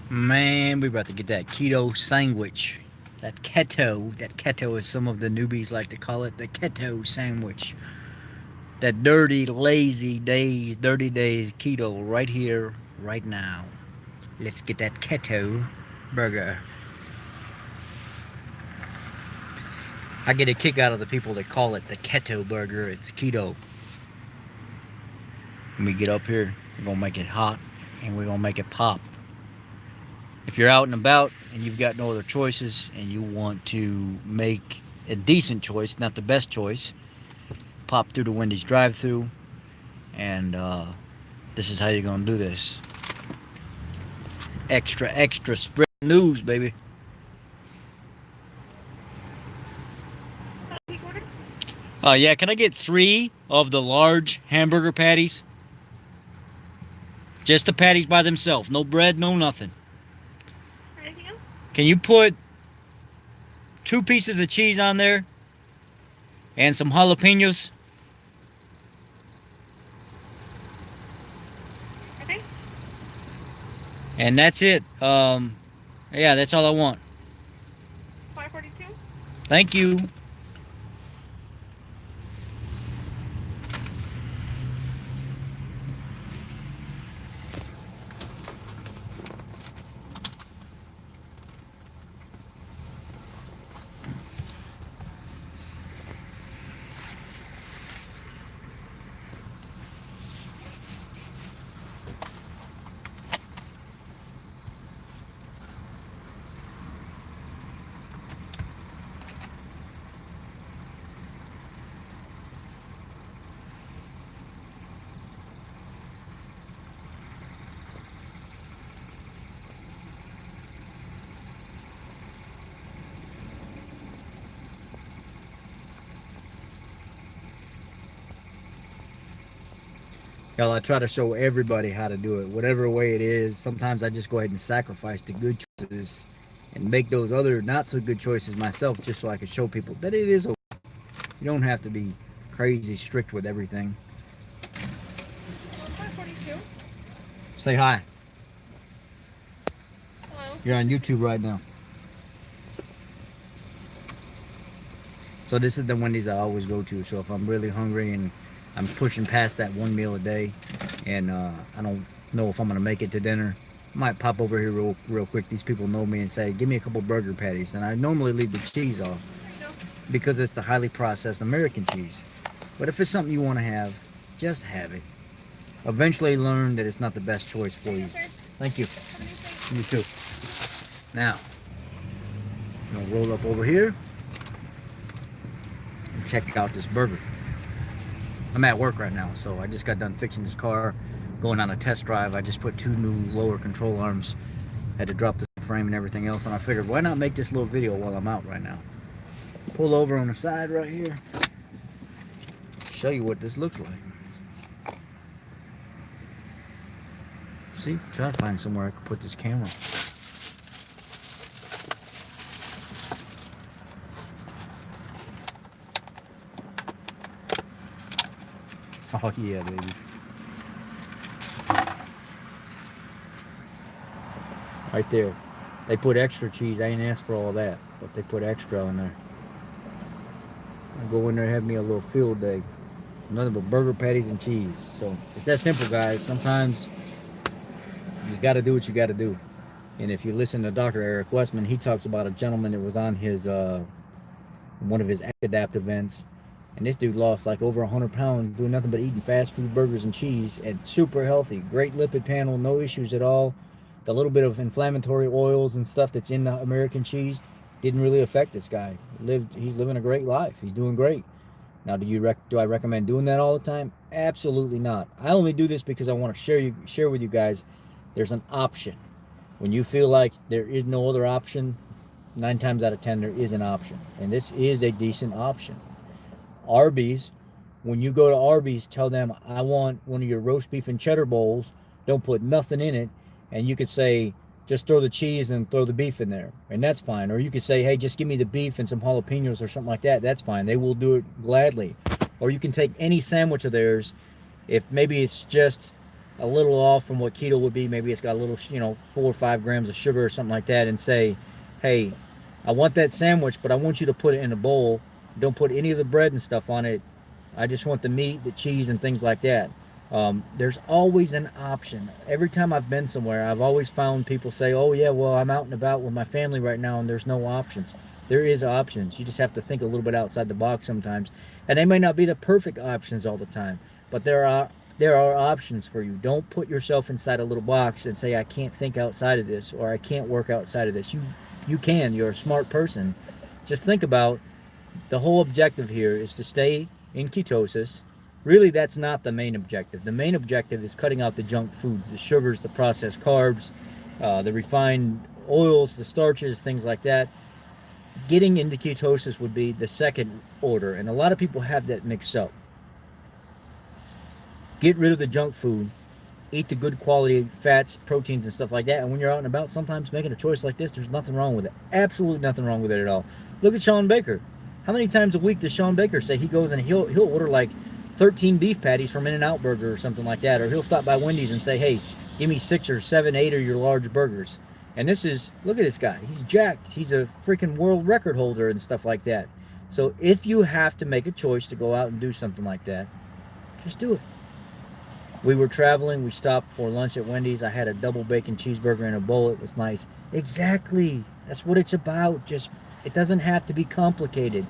Man, we about to get that keto sandwich. That keto. That keto, as some of the newbies like to call it, the keto sandwich. That dirty days keto right here, right now. Let's get that keto burger. I get a kick out of the people that call it the keto burger. It's keto. When we get up here, we're gonna make it hot and we're gonna make it pop. If you're out and about and you've got no other choices and you want to make a decent choice, not the best choice, pop through the Wendys drive-through, and this is how you're gonna do this. Extra spread news, baby. Yeah, can I get 3 of the large hamburger patties? Just the patties by themselves, no bread, no nothing. Anything else? Can you put 2 pieces of cheese on there and some jalapenos? Okay. And that's it. Yeah, that's all I want. 542. Thank you. Y'all, I try to show everybody how to do it, whatever way it is. Sometimes I just go ahead and sacrifice the good choices and make those other not so good choices myself, just so I can show people that it is okay. You don't have to be crazy strict with everything. 542. Say hi. Hello. You're on YouTube right now. So this is the Wendy's I always go to. So if I'm really hungry and I'm pushing past that 1 meal a day, and I don't know if I'm gonna make it to dinner, I might pop over here real quick. These people know me and say, "Give me a couple burger patties," and I normally leave the cheese off There you go. because it's the highly processed American cheese. But if it's something you want to have, just have it. Eventually, learn that it's not the best choice for you. Yes, sir. Thank you. Have a nice day. You too. Now, I'm gonna roll up over here and check out this burger. I'm at work right now, so I just got done fixing this car, going on a test drive. I just put 2 new lower control arms, had to drop the frame and everything else, and I figured, why not make this little video while I'm out right now? Pull over on the side right here, show you what this looks like. See, try to find somewhere I can put this camera. Oh yeah, baby. Right there. They put extra cheese. I ain't asked for all that, but they put extra on there. I'll go in there and have me a little field day. Nothing but burger patties and cheese. So it's that simple, guys. Sometimes you gotta do what you gotta do. And if you listen to Dr. Eric Westman, he talks about a gentleman that was on his one of his Adapt events. And this dude lost like over 100 pounds doing nothing but eating fast food burgers and cheese, and super healthy. Great lipid panel, no issues at all. The little bit of inflammatory oils and stuff that's in the American cheese didn't really affect this guy. He's living a great life. He's doing great. Now, do I recommend doing that all the time? Absolutely not. I only do this because I want to share with you guys there's an option. When you feel like there is no other option, 9 times out of 10 there is an option. And this is a decent option. Arby's, when you go to Arby's, tell them, I want one of your roast beef and cheddar bowls. Don't put nothing in it. And you could say, just throw the cheese and throw the beef in there. And that's fine. Or you could say, hey, just give me the beef and some jalapenos or something like that. That's fine. They will do it gladly. Or you can take any sandwich of theirs. If maybe it's just a little off from what keto would be. Maybe it's got a little, 4 or 5 grams of sugar or something like that, and say, hey, I want that sandwich, but I want you to put it in a bowl. Don't put any of the bread and stuff on it. I just want the meat, the cheese, and things like that. There's always an option. Every time I've been somewhere, I've always found people say, oh, yeah, well, I'm out and about with my family right now, and there's no options. There is options. You just have to think a little bit outside the box sometimes. And they may not be the perfect options all the time, but there are options for you. Don't put yourself inside a little box and say, I can't think outside of this, or I can't work outside of this. You can. You're a smart person. Just think about the whole objective here is to stay in ketosis. Really, that's not the main objective. The main objective is cutting out the junk foods, the sugars, the processed carbs, the refined oils, the starches, things like that. Getting into ketosis would be the second order, and a lot of people have that mixed up. Get rid of the junk food, eat the good quality fats, proteins, and stuff like that. And when you're out and about, sometimes making a choice like this, there's nothing wrong with it. Absolutely nothing wrong with it at all. Look at Sean Baker. How many times a week does Sean Baker say he goes and he'll order like 13 beef patties from In-N-Out Burger or something like that, or he'll stop by Wendy's and say, hey, give me 6 or 7, 8 of your large burgers. And this is, look at this guy. He's jacked. He's a freaking world record holder and stuff like that. So if you have to make a choice to go out and do something like that, just do it. We were traveling. We stopped for lunch at Wendy's. I had a double bacon cheeseburger in a bowl. It was nice. Exactly. That's what it's about. It doesn't have to be complicated.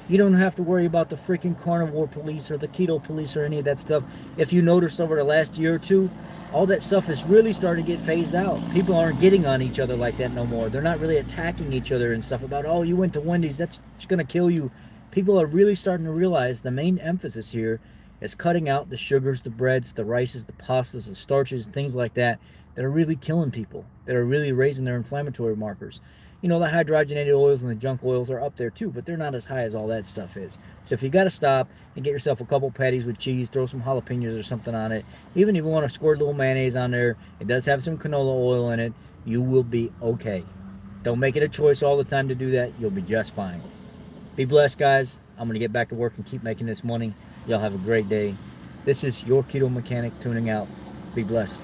You don't have to worry about the freaking carnivore police or the keto police or any of that stuff. If you noticed over the last year or two, all that stuff is really starting to get phased out. People aren't getting on each other like that no more. They're not really attacking each other and stuff about, oh, you went to Wendy's, that's going to kill you. People are really starting to realize the main emphasis here is cutting out the sugars, the breads, the rices, the pastas, the starches, things like that are really killing people, that are really raising their inflammatory markers. The hydrogenated oils and the junk oils are up there too, but they're not as high as all that stuff is. So if you got to stop and get yourself a couple patties with cheese, throw some jalapenos or something on it, even if you want to squirt a little mayonnaise on there, it does have some canola oil in it, you will be okay. Don't make it a choice all the time to do that. You'll be just fine. Be blessed, guys. I'm going to get back to work and keep making this money. Y'all have a great day. This is your Keto Mechanic tuning out. Be blessed.